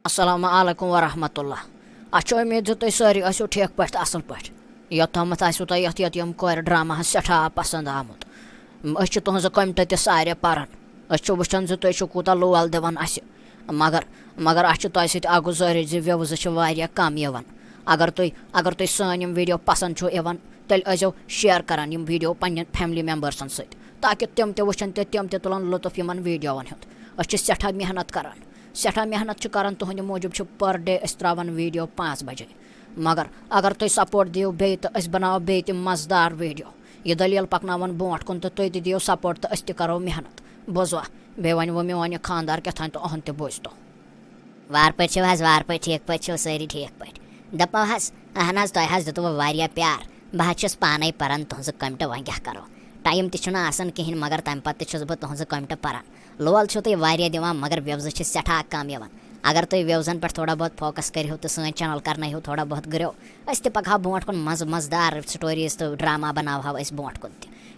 Assalamu alaikum wa rahmatullah. Acho umeed z tui sari asio ठीक पट असल पट योतमत आसो तय Yateem Koer ड्रामा सठा पसंद आमुत अस तुहज कमेंट ते सारे पारान अस वुचान जो तुम कूता लोल दिवान अस मगर मगर अस तह सत गुजारिश ज व्यूज कम यवान अगर तुम सन वीडियो पसंद छो यवान तेल आजो शेयर करान यम वीडियो पन्न फैमिली मेंबर्सन सत ताकि तम ते वुचन तम ते तुलन लुत्फ यमन वीडियोवन हुंद अस सठा मेहनत करान सठा मेहनत करान तुहंद मूजूब पर डे त्रावान वीडियो 5 बजे मगर अगर तुम सपोर्ट दियो बे तो बनाओ बे तम मजेदार वीडियो यह दलील पकनावन ब्रोट कुन तो तुम दियो सपोर्ट तो अस करो मेहनत बोजवा बे वन वो मे खानदार क्या तो अहन तो बोज तो वार पे वार पे ठीक पे सारी ठीक पे दपो अहन तुह दुतव प्यार बह पान पान तुज कमेंट वन क्या करो टाइम तहन कहें मगर तम पे बह तुज कमेंट पान लोल तुम दिवान मगर व्यूज सठा कम यवान अगर तुम व्यूजन पे थोड़ा बहुत फोकस करो तो सन चैनल कर थोड़ा बहुत ग्रो अस पकह ब्रोट कुन मजेदार स्टोरीज तो ड्रामा बनाव ब्रोट कुन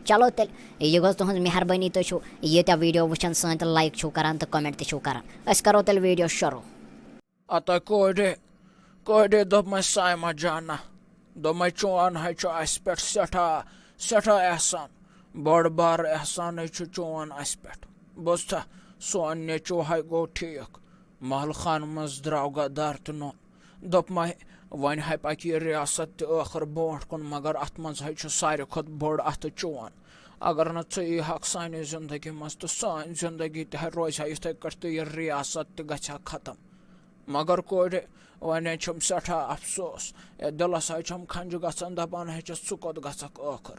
चलो तेल यह गो तुहज मेहरबानी तुम ये वीडियो वुचान सन तो लाइक छो करान तो कमेंट तो करान अस करो तेल वीडियो शुरू अत कोडे दोप साइमा जाना दोम चोन अस पे सठा सठा एहसान बड़ बार एहसान चोन अस पे बोस्ता सोन नेचो है गो ठीक महल खान मज द्राव गदार तो नोन दोप वन है पक यह रियासत आखिर ब्रोट कुन मगर अत मज सारे खुद बोड़ अत चोन अगर न ी हक सान जिंदगी मज तो सान जिंदगी तह रोज इथे कट तो यह रियासत गछा खत्म मगर कोडे वन सठा अफसोस दिलस हम खंज गसान दपान छु कोत गक आखिर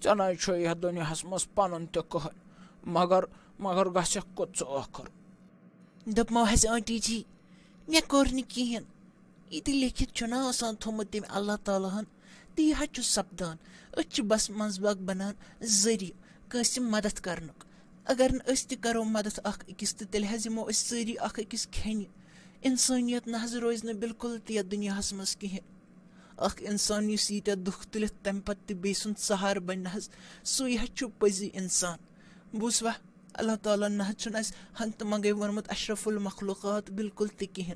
चना यह दुनिया मज पन तह मगर मगर गक कोत आखिर दपमो आंटी जी मे कोर कहें ये लिखित थोमुत तम अल्लाह ताला ती सपदान अ बस मंजबाग बनान जरिए कंस मदद कर अगर न करो मदद अकिस तो तेल यमो सारी अकिस खेन इंसानियत न रोज न बिल्कुल ये दुनिया मज कहें इंसान यीत दुख तुलित तम पे बे सहार बन सू पजी इंसान बूसवा अल्लाह ताला न हंत मंगे वोनमुत अशरफुल मखलूक़ात बिल्कुल कहें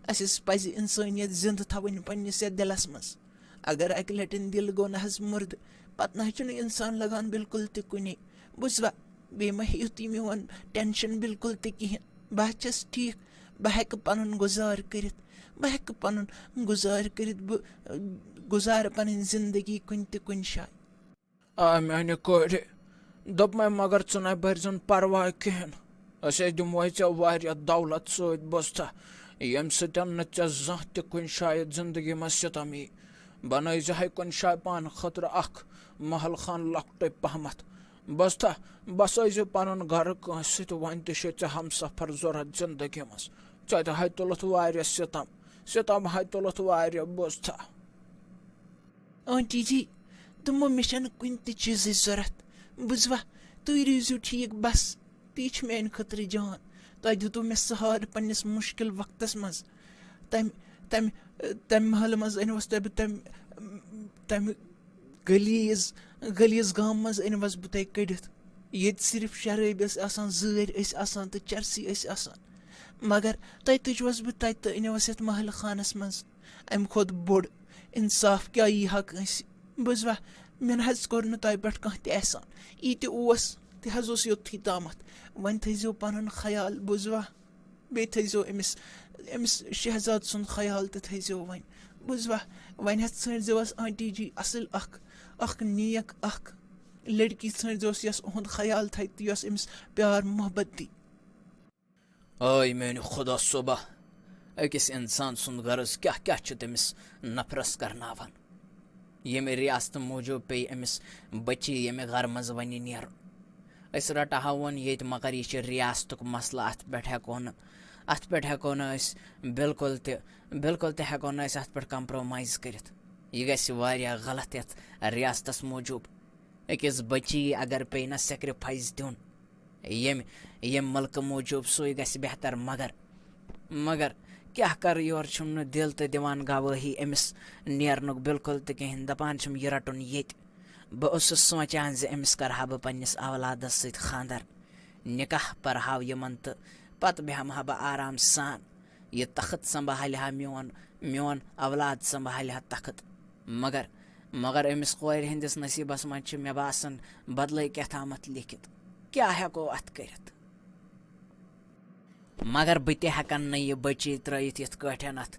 अस पज इंसानियत जिंद थवन पन्निस दिलस मज अगर अक लटन दिल गो न मुर्द पत न इंसान लगान बिल्कुल कुने बुझवा बे मो तुम मोन टेंशन बिल्कुल कहें बह ठीक बह हेक पन गुजार कर बह हेक पन गुजार कर गुजार पन जिंदगी कुन शाय मैंने कोडे दोप मगर च बरजन परवाह कहें अस दिमो े दौलत सत बोस्ता यम सन जह तुन शायद जिंदगी मज सितम यी बन है कुन शाय पान खतर महल खान लकट पहमत बोस्ता बस पन घर कंस वन ते हम सफर जरूरत जिंदगी मज है तुलत सितम सितम है तुलत बोस्ता आंटी जी तुमो मे कुन चीज जरूरत बुझवा तुम रोजो ठीक बस ती मेन खतर जान तुम दितु मे सहार पन्निस मुश्किल वक्तस मज तम तम तम महल मज अनवस तम तम गलीज गलीज गाम मज अनवस बह कड़ित ये सिर्फ शराब जर तो चरसी मगर तुजवस बह तत तो अनवस महल खानस मज अम खुद बोड़ इंसाफ क्या यी हा कंस बुझवा मे कोर न तह पे कह एहसान यी तह योत्थी तामत वन थो पन ख्याल बुझवा बे थो अमिस अमिस शहजाद सुन ख्याल थो वन बुझवा वन षोस आंटी जी असल नेक लड़की षोस यस उहद ख्याल थे तो यस अमिस प्यार मोहब्बत दी आय मेन खुदा सुबह अकिस इंसान सुन गर्ज क्या क्या तमिस नफरस करनावन ये रियासत मूजूब पे अमिस बची ये घर मज वन नीर अस रटा वन ये मगर यह रियासत मसला अत पे हेको न बिल्कुल हेको न अत पे कंप्रोमाइज कर यह गया गलत ये रियासत मूजूब अकिस बची अगर पे न सेक्रीफाइस दिन ये मुल्क मूजूब सू ग बेहतर मगर मगर क्या कर योर दिल तो दिवान गवाही अमिस नेरनुक बिल्कुल तो कहें दपान यह रटुन ये बस सोचान अमिस करहा बह पन्निस औलादस सत खानदर निकाह परहा यमन तो पत बेहमहा बह आराम सान यह तख्त संभाल हा मियोन औलाद संभाल हा तख्त मगर अमिस कोर हंदिस नसीबस मज मे बासन बदल कथामत लिखित क्या हेको अत करित मगर बह हेकन न यह बची त्रयित यथ कठन अत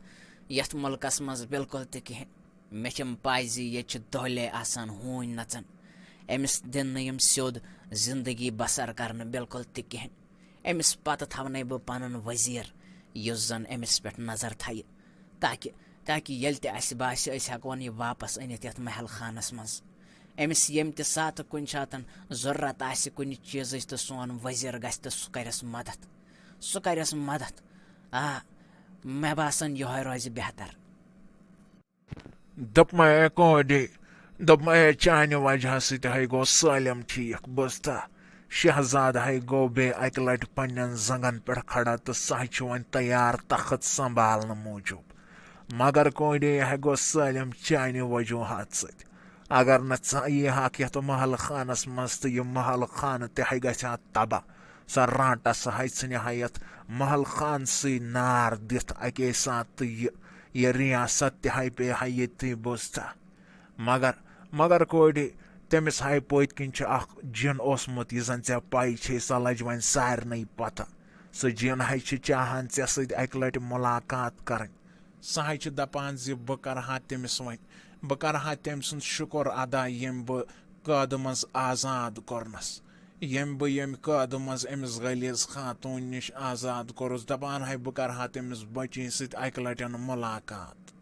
यथ मुल्कस मज बिल्कुल त कहें मे पाई जी ये दोहले आसान हून नचन अमिस दिन यम सियोद जिंदगी बसर कर बिल्कुल त कहें अमिस पत थवन बह पन वजीर युस जन अमिस पे नजर थी ताकि ये बास हेकोन यह वापस अनित यथ महल खानस मज अमिस यम त सात कुन सातन जरूरत आसि कुन चीज तो सोन वजीर गस तो सह करस मदद आ मे बासन यह रोज बेहतर दपमे कोडे दपमे चाने वजह सत गो सालम ठीक बस्ता शहजाद गो बे अक लट पन्न जंगन पे खड़ा तो सह वन तैयार तख्त संभालने मूजूब मगर कोडे यह गो सालम चाने वजूहत सत अगर न यह ये तो महल खानस मज तो यह महल खान तह गहा तबाह सह रांटा सह यथ महल खान सी नार दिथ अके साथ तो यह रियासत तह पे ये बोस्ता मगर कोडे तमिस पत किन जिन ओसमुत यह जन पाई सह लज वन सारे पता सह जिन चाहान ऐ सत अक लट मुलाकात कर सह दपान जि बह कर तमिस वन बह कर तम सुंद शुक्र अदा यम बह कैद मज आजाद कोरनस यम बह यम कैद मज अमिस गलीज खातून निश आजाद कोरस दपान बह कर तमिस बची सत अक लटन मुलाकात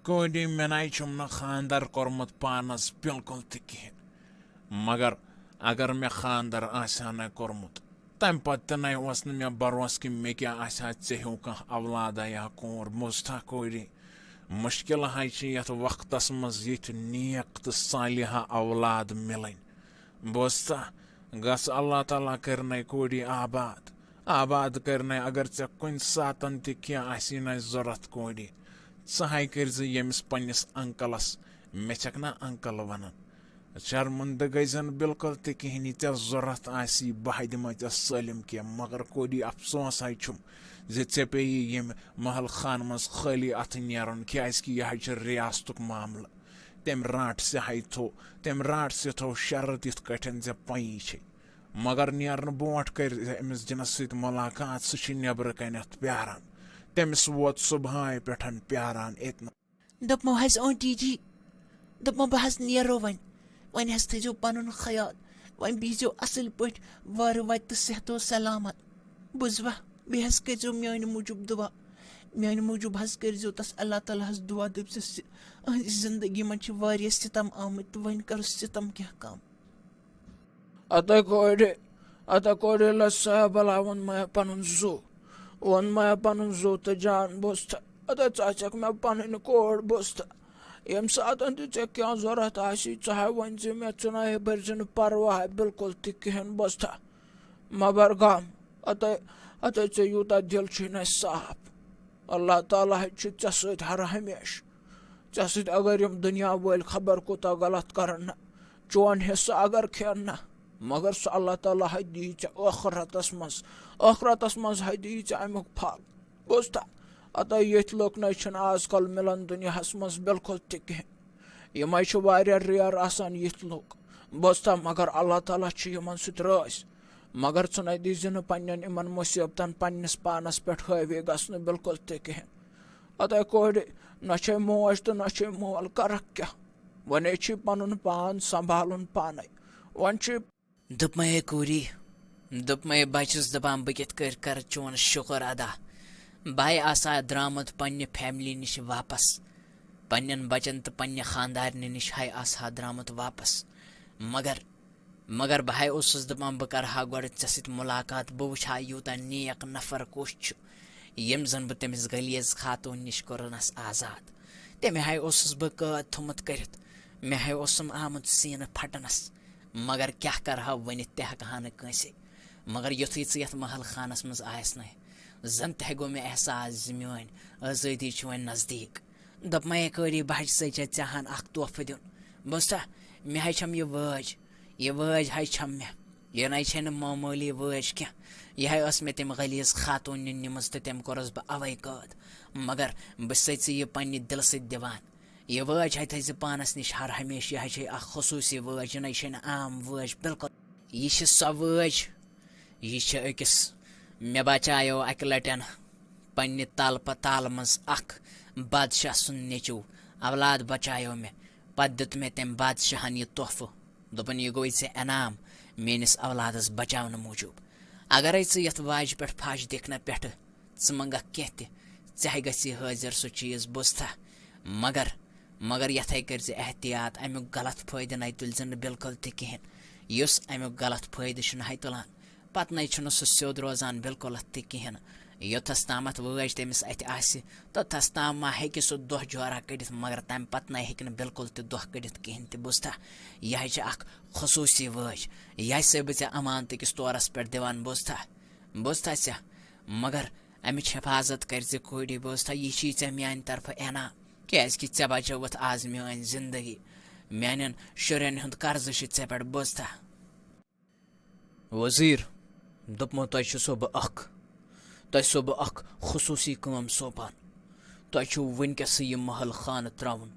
कोडी मे न खानदार कोरमुत पानस बिल्कुल त कहें मगर अगर मे खानदार आसा न कोरमुत तम पत न मे भरोस कि मे क्या आसा ऐ हूँ कह औलादा या कोर मुस्ता कोडी मुश्किल यथ वक्तस मज ये नेक तो सालिहा औलाद मिलन बोस्ता गस अल्लाह ताला कर कोडी आबाद कर अगर ऐ कुन सातन त जरूरत कोडी सहाय कर यमिस पन्निस अंकलस मे छक ना अंकल वन शर्मंद गजन बिल्कुल त कहें ऐ जरूरत आसी बह दिम सलम कह मगर कोडी अफसोस छुम जे पे यम महल खान मज खाली अथ नेरन क्या यह रियासत मामल तम राट से थो शरत इत कठन जे पई मगर नेरन बोट कर अमिस जिनस सत मुलाकात सह नबर कनथ प्यारान तमिस वोत सुबह पे प्यारान एतन दपमो आंटी जी दपमो बह नेरो वन थो पन ख्याल वन बीजो असल पे वार वत तो सेहतो सलामत बुजवा बे करो मान मूजूब दुआ मान मूजूब करो तस अल्लाह ताला दुआ दपस जिंदगी मज सितम आमत तो वन कर सितम क्या कम अत कोडे लबला वन मैं पन जू वन मैं पन जू तो जान बोस्त अत मे पन कोड बोस्त यम सात ऐ क्या जरूरत चाहे वन मे चुनाव बर्जन परवाह बिल्कुल त कहें बोस्त मगर गम अत यूता दिल न साफ अल्लाह ताला ऐ सत हर हमेश ऐ सत अगर यम दुनिया वाल खबर कोता गलत कर चोन हिस्सा अगर खेन मगर सह अल्लाह ताला दी आखरतस मज दी अमुक फल बोस्ता अत ये लुक न आजकल मिलान दुनियास मज बिल्कुल त कहें यम रेयर आसान ये लुक बोस्ता मगर अल्लाह ताला यमन सत राज मगर च दीज न पन्न मुसीबतन पन्निस पानस पे हावी गसन बिल्कुल त कहें अत कोडे न मोज तो न मोल कर क्या वन पन पान संभाल पान वन दुपमे कोरी दुपमे बचस दपान बह कित कर चोन शुक्र अदा बाय आसा द्रामत पन्ने फैमिली निश वापस पन्न बचन तो पन्ने खानदारन निश हाय आसा द्रामत वापस मगर बह दपान बह कर गोड़ ऐ सत मुलाकात बह वुछा यूता नेक नफर कुछ यम जन बह तमिस गलीज खातून निश कोरनस आजाद तमे हाय बह कैद थोमुत कर मे हाय आमुत सीन फटनस मगर क्या कर वन तह कंसे मगर युथु ये महल खानस मज आयस न जन तह गो मे एहसास मान आज़ादी वन नज़दीक दप मे करी बहज सहान अख तोहफह दिन बोस्ता मे हाय छम यह वाज हाय छम मे यह नै छे मामूली वज क्या यह मे तम गलीज खातून निमज तो तम कोरस बह अवै कद मगर बह यह पन्ने दिल सत दिवान यह वज है थी पानस नश हर हमेशा यह खसूसी वज यह आम वज बिल्कुल यह सो वज यह अकिस मे बचायो अक लटन पन्ने तलप ताल मज अख बादशाह सुन नेचू औलाद बचायो मे पत दित मे तम बादशाहन यह तोहफह दोपन यह गई ऐ इनाम मेनिस औलादस बचावन मूजूब अगर यथ वाज पे फश दिखना पे मंगख कह ते गि हाजिर सो चीज बुझता मगर यथे कर एहतियात अमुक गलत फायदे नै तुल बिल्कुल तहन इस अमुक गलत फायदे है तुलान पत नै सह स्योद रोजान बिल्कुल तहन योथस तामत वज तमिस अत तोथस ताम मा हे सह दह जोरा कड़ित मगर तम पत नै हे बिल्कुल दह कड़ित कहें ते बुझता यह खसूसी वज यह से बे अमान तकिस तौरस पे दिवान बुझता चा मगर अमिच हिफाजत कर कोड़ी बुझता यह ऐ मान तरफ इनाम क्या ऐ बचौत आज मान जिंदगी मान शुरन हुंद कर्ज ऐ पे बुझता वजीर दोपमो तुह बह खसूसी काम सोपान तुह वनकस यह महल खान त्रावन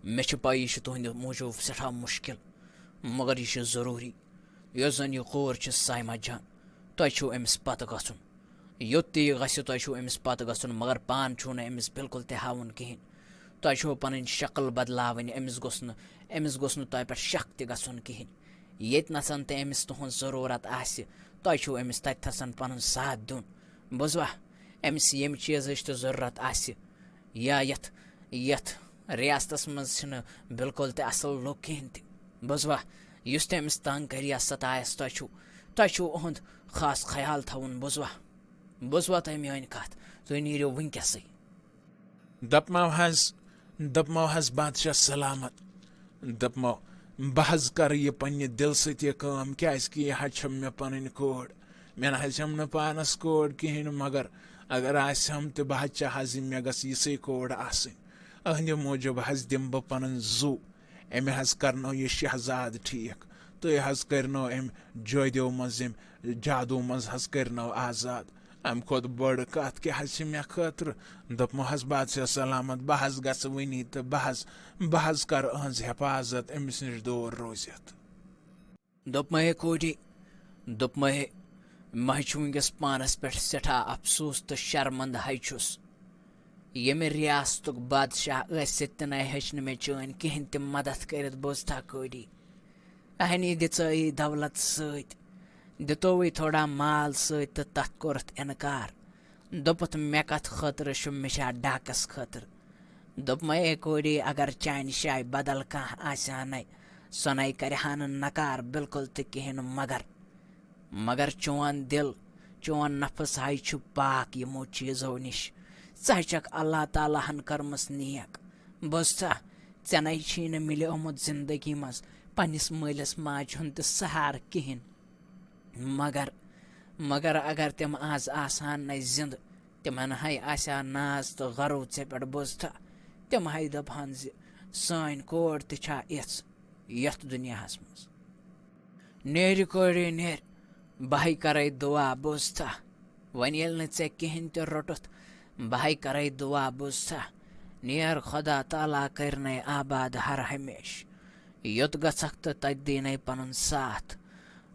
मे पाई तुहद मूजूब सठा मुश्किल मगर यह जरूरी यह जन यह कोर साइमा जान तुह अमिस पत गन योत तह तुह अमिस पत गन मगर पान छू अमिस बिल्कुल तह हावन कहें तुह पन शक्ल बदलावन अमिस गोस तुह पे शक तन कहें ये नसन ते अमिस तुहद जरूरत तुह अमिस तथसन पन साथ दुन बुझवा अमिस यम चीज तो जरूरत या यथ रियासतस मज बिल्कुल ते असल लुक कहें बुझवा युस अमिस तंग कर या सतायस तुह उहद खास ख्याल थवन बुझवा तुह मान कत तुह नीरो वनकस दपमो हज बादशाह सलामत दपमो बहज कर यह पन्ने दिल सत काम क्या यह मे पन कोड मे नम पानस कोड कहें मगर अगर आम तो बह चाह मे गई कोड अहंद मूजूब हज दिम बह पन जू अमे हज करनो यह शहजाद ठीक तुह हज करनो अम जोदो मज जादू मज हज करनो आजाद अम खुद बड़ कत क्या मे खतर दोपमो हज बादशाह सलामत बह हज गस वनी तो बह कर अहज हिफाजत अमिस नश दूर रोजित दोपमे कोडी दोपमे मह वनकस पानस पे सठा अफसोस तो शर्मंद हछुस ये रियासत बादशाह तन हेचन मे चान कहें तम मदद कर बुझता कोडी अहनी दिई दौलत सत दितोवे थोड़ा माल सत तो तथ कोरथ इनकार दोपुत मे कत खतर मे डाकस खतर दोप मे कोडी अगर चान शाय बदल कह आसानै सो नै करहान नकार बिल्कुल तो कहें मगर चोन दिल चोन नफस हाय छु पाक यमो चीजों निश चक अल्लाह ताला हन कर्मस नेक बुझता ऐ नै छी मिलोमुत जिंदगी मज पन्निस मालिस माज हुन तो सहार कहें मगर अगर तम आज आसान न जिंद तिमन है आसा नाज तो गरो ऐ पे बुझता तम है दपान सान कोर तछा यथ दुनियास मज नेर कोरे नेर बह करे दुआ बुझता वन ये ऐ कहें तो रोटुत बह करे दुआ बुझता नेर खुदा ताला करने आबाद हर हमेश योत गछक तो तत दीन पन साथ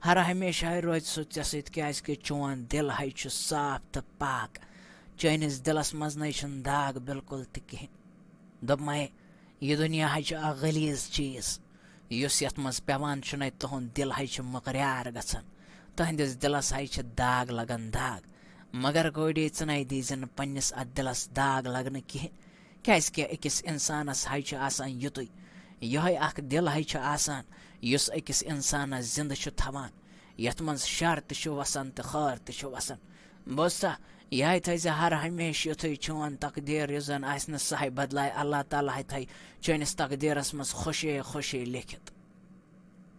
हर हमेशा रोज सो ऐ क्या चोन दिल है साफ तो पाक चैनिस दिलस मज न दाग बिल्कुल तहें दोप मे यह दुनिया है गलीज चीज इस ये मज पेवान तुहद दिल है मकरार गसान तुहंदिस दिलस है दाग लगन दाग मगर गोड़ी च दीजन पन्निस अत दिलस दाग लगन कहें क्या अकिस इंसानस है युत यह दिल है आसान युस अकिस इंसानस जिंद थवान यथ मन शर तो वसान तो खर तो वसान बुझता यह थी हर हमेशा युथ चोन तकदीर जन सह बदलाय अल्लाह ताला थी चनिस तकदीरस मज खुशी खुशी लिखित।